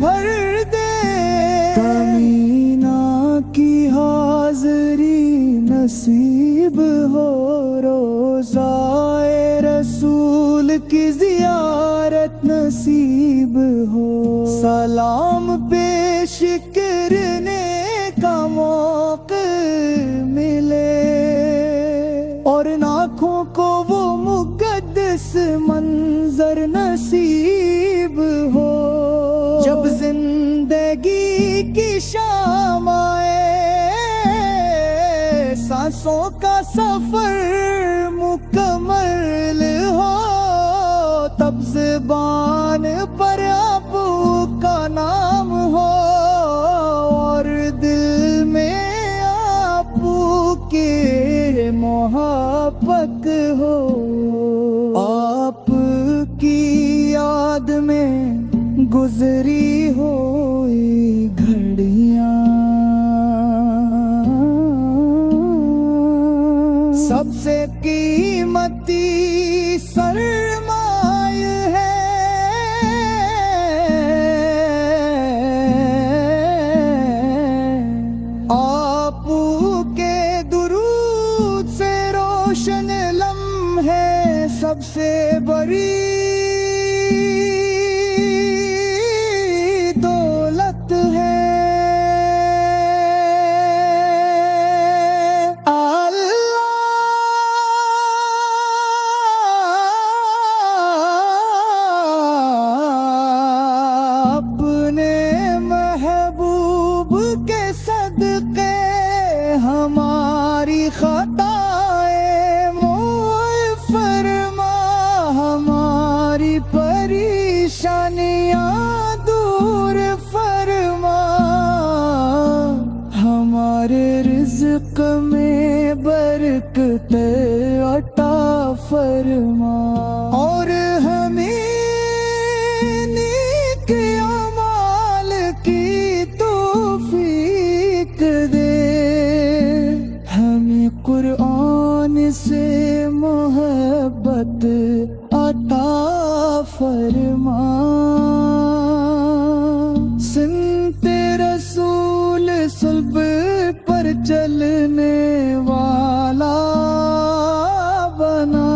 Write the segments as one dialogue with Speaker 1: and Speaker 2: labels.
Speaker 1: بھر دے کمینہ کی حاضری نصیب ہو روضائے رسول کی زیارت نصیب ہو سلام پیش کرنے کا موقع ملے اور آنکھوں کو وہ مقدس منظر نصیب ہو جب زندگی کی شام آئے سانسوں کا سفر مکمل ہو تب زبان پر آپ کا نام ہو اور دل میں آپ کی محبت ہو آپ کی یاد میں گزری ہوئی گھڑیاں سب سے قیمتی سرمایہ ہے آپ کے درود سے روشن لمحے سب سے بڑی دولت ہے ہماری خطائیں معاف فرما ہماری پریشانیاں دور فرما ہمارے رزق میں برکت عطا فرما اور ہمیں نیک اعمال کی توفیق دے قرآن سے محبت عطا فرما سنت رسول صلب پر چلنے والا بنا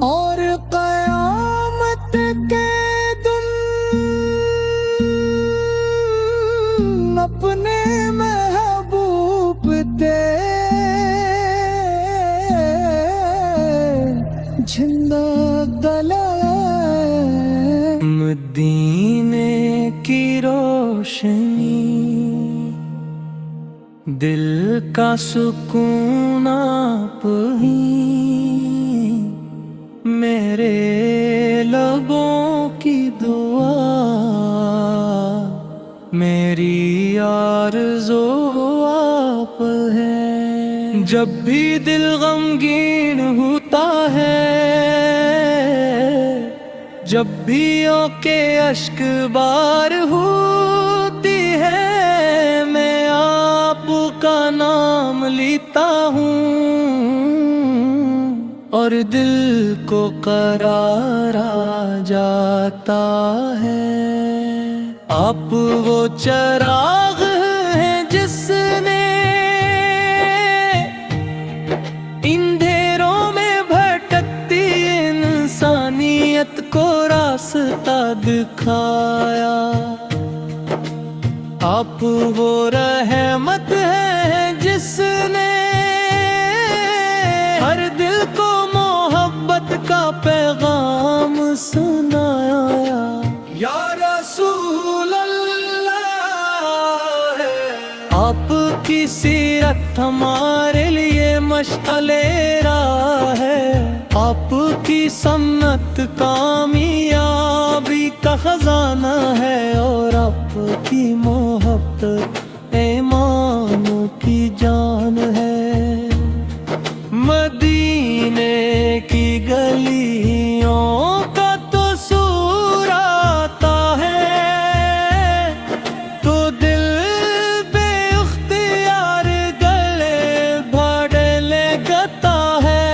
Speaker 1: اور قیامت کے دن اپنے محبوب زندہ دلائے مدینے کی روشنی دل کا سکون آپ ہی میرے لبوں کی دعا میری آرزو آپ ہے جب بھی دل غمگین ہوتا ہے جب بھی کے اشک بار ہوتی ہے میں آپ کا نام لیتا ہوں اور دل کو قرار آ جاتا ہے آپ وہ چراغ ہیں جس نے اندھیروں میں بھٹکتی انسانیت کو راستہ دکھایا آپ وہ رحمت ہے جس نے ہر دل کو محبت کا پیغام سنایا یا رسول اللہ آپ کی سیرت ہمارے لیے مشعل راہ ہے آپ کی سنت کامیابی کا خزانہ ہے اور آپ کی محبت ایمان کی جان ہے مدینے کی گلیوں کا تو سور آتا ہے تو دل بے اختیار گلے بھاڑ لگتا ہے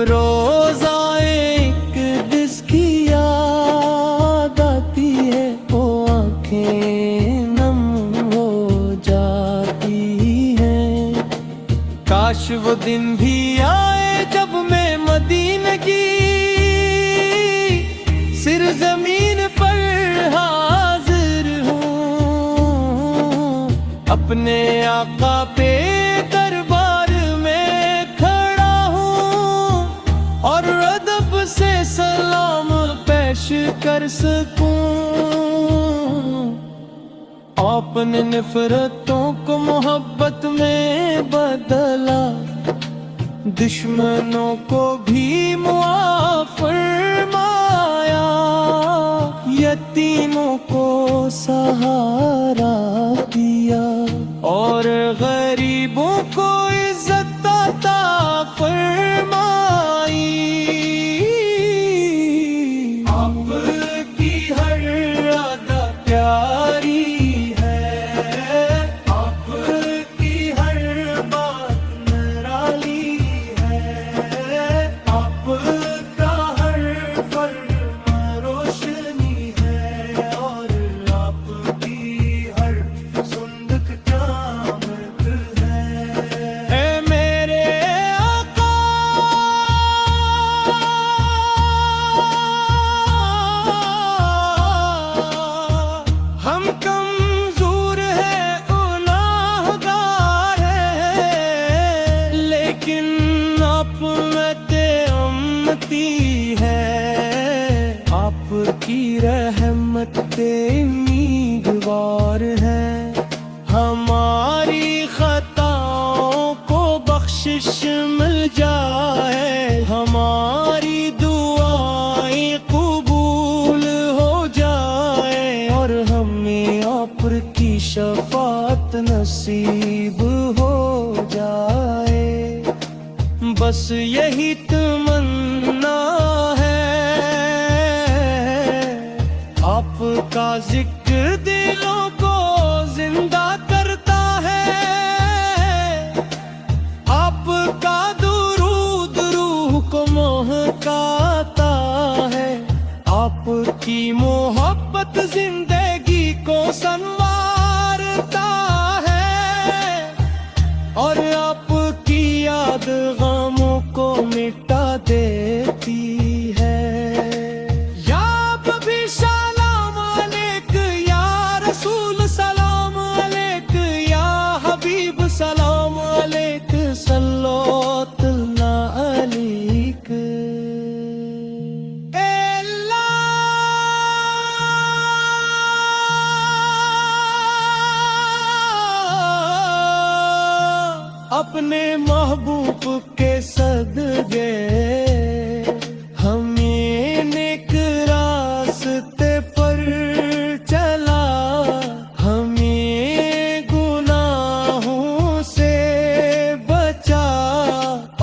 Speaker 1: روزہ ایک دس کی یاد وہ دن بھی آئے جب میں مدینہ کی سر زمین پر حاضر ہوں، اپنے آقا پہ دربار میں کھڑا ہوں، اور ادب سے سلام پیش کر سکوں۔ آپ نے نفرتوں کو محبت میں بدلا، دشمنوں کو بھی معاف فرمایا، یتیموں کو سہارا دیا، اور غریبوں کو عزت عطا فرمائی۔ آپ کی ہر ادا پیاری ہے، آپ کی ہر بات نرالی ہے، آپ کا ہر فرمان روشنی ہے، اور آپ کی ہر سندک چمک ہے۔ اے میرے آقا، ہم کمزور ہیں، گناہگار ہیں، لیکن آپ امتی ہے، آپ کی رحمت امیدوار ہے، ہماری خطاؤں کو بخشش مل جائے، ہماری دعائیں قبول ہو جائے، اور ہمیں آپ کی شفاعت نصیب ہو جائے، بس یہی تمنا ہے۔ آپ کا ذکر دلوں کو زندہ کرتا ہے، آپ کا درود روح کو مہکاتا ہے، آپ کی محبت زندگی کو سنوارتا ہے، اور آپ کی یاد غموں کو مٹا دیتی ہے۔ یا نبی سلام علیک، یا رسول سلام علیک، یا حبیب سلام علیک، صلوات اللہ علیک۔ اے اللہ، اپنے محبوب کے صدقے ہمیں نیک راستے پر چلا، ہمیں گناہوں سے بچا،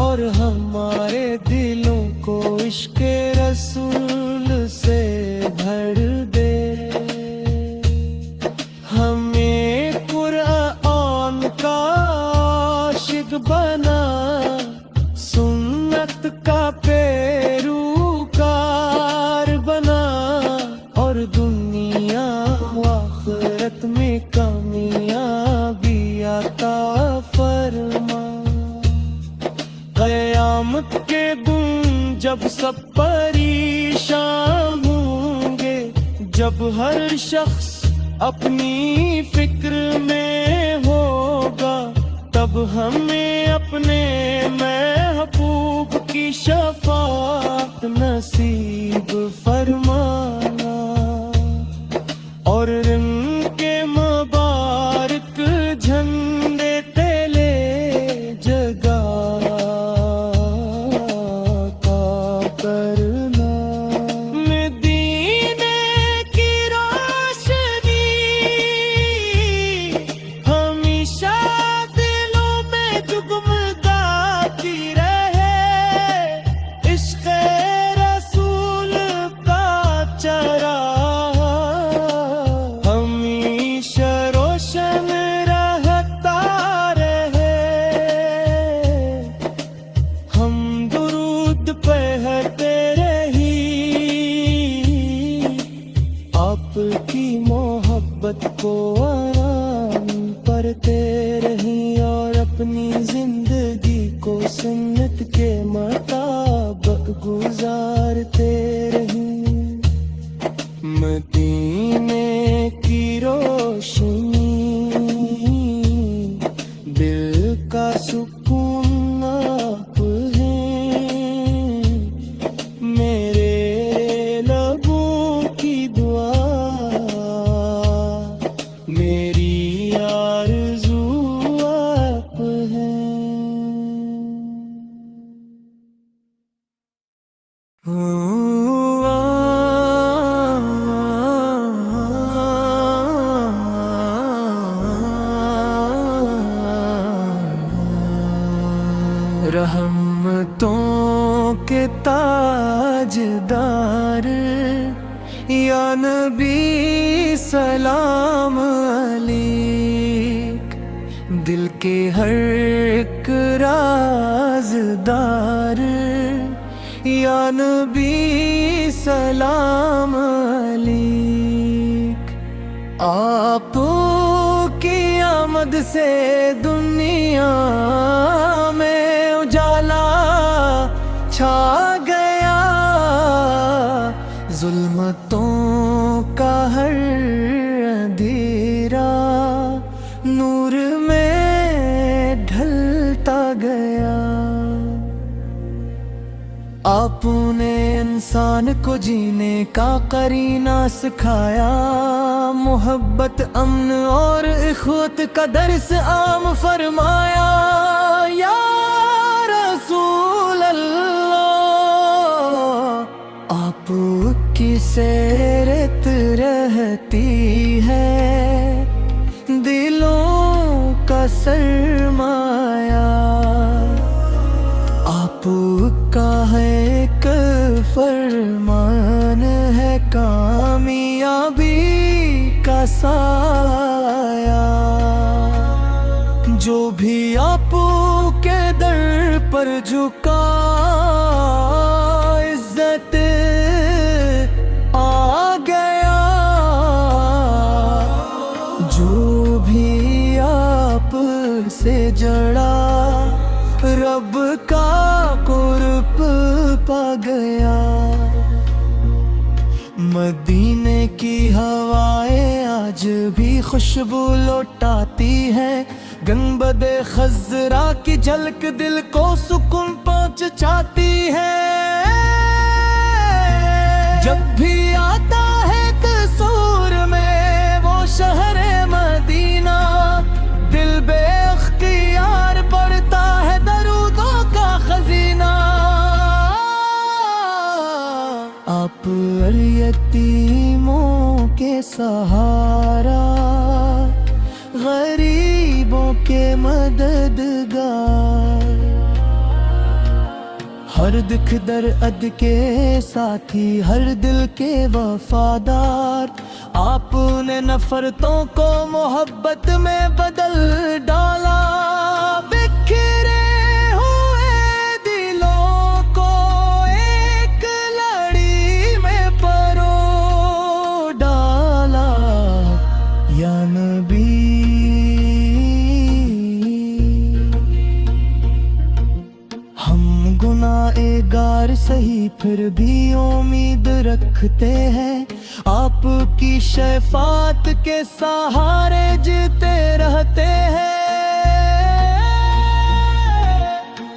Speaker 1: اور ہمارے دلوں کو عشق رسول سے بھر دے، ہمیں قرآن کا عاشق بنا، سنت کا پیروکار بنا، اور دنیا و آخرت میں کامیابی عطا فرما۔ قیامت کے دن جب سب پریشان ہوں گے، جب ہر شخص اپنی فکر میں ہوگا، تب ہمیں اپنے محبوب کی شفاعت نصیب فرمانا، اور ان کے مبارک جھنڈے تلے جگہ کا کرنا۔ مدینے کی روشنی ہمیشہ دلوں میں جگمگاتی رہے، عشق رسول یا نبی سلام علیک، دل کے ہر ایک رازدار، یا نبی سلام علیک۔ آپ کی آمد سے دنیا میں اجالا چھا گیا، ظلمتوں کا ہر اندھیرا نور میں ڈھلتا گیا۔ آپ نے انسان کو جینے کا قرینہ سکھایا، محبت، امن اور اخوت کا درس عام فرمایا۔ یا رسول اللہ، آپ کی سیرت رہتی ہے دلوں کا سرمایہ، آپ کا ہے ایک فرمان ہے کامیابی کا سایہ، جو بھی آپ کے در پر جھکا عزت آ گیا، جو بھی آپ سے جڑا رب کا قرب پا گیا۔ مدینے کی ہوائیں آج بھی خوشبو لوٹاتی ہے، گنبد خضرا کی جھلک دل کو سکون پہنچاتی ہے۔ جب بھی آتا ہے تصور میں وہ شہر مدینہ، دل بے اختیار بڑھتا ہے درودوں کا خزینہ۔ آپ یتیموں کے سہارا، غریبوں کے مددگار، ہر دکھ درد کے ساتھی، ہر دل کے وفادار، آپ نے نفرتوں کو محبت میں بدل ڈالا، بکھرے ہوئے دلوں کو ایک لڑی میں پرو ڈالا۔ یا نبی گناہگار سہی پھر بھی امید رکھتے ہیں، آپ کی شفاعت کے سہارے جیتے رہتے ہیں۔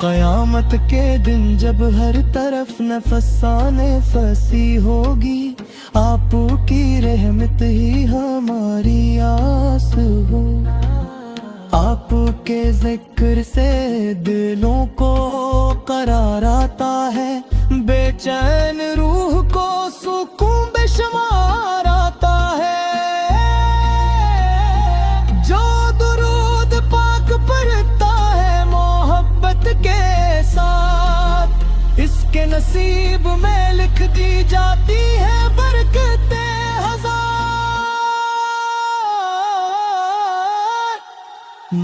Speaker 1: قیامت کے دن جب ہر طرف نفسانے فسی ہوگی، آپ کی رحمت ہی ہماری آس ہو، آپ کے ذکر سے دلوں کو قرار آتا ہے، بے چین روح کو سکون بے شمار آتا ہے۔ جو درود پاک پڑھتا ہے محبت کے ساتھ، اس کے نصیب میں لکھ دی جاتی ہے برکتیں ہزار۔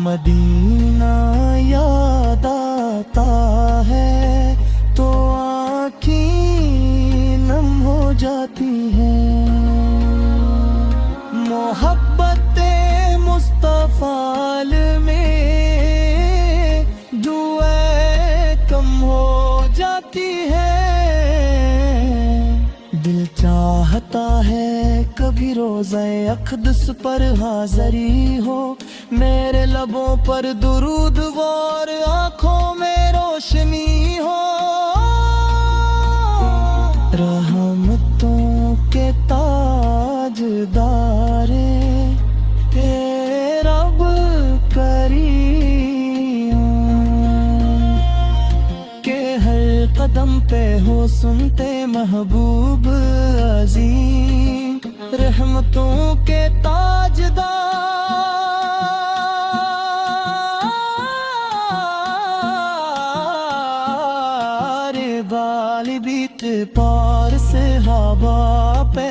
Speaker 1: مدینہ یاد آتا ہے تو آنکھیں نم ہو جاتی ہیں، محبت مصطفیٰ میں دعائیں کم ہو جاتی ہے۔ دل چاہتا ہے کبھی روزہ اقدس پر حاضری ہو، میرے لبوں پر درود اور آنکھوں میں روشنی ہو۔ رحمتوں کے تاجدار اے رب کریم، کہ ہر قدم پہ ہو سنتے محبوب عظیم، رحمتوں کے تاجدار، بال بیت پار سے ہوا پہ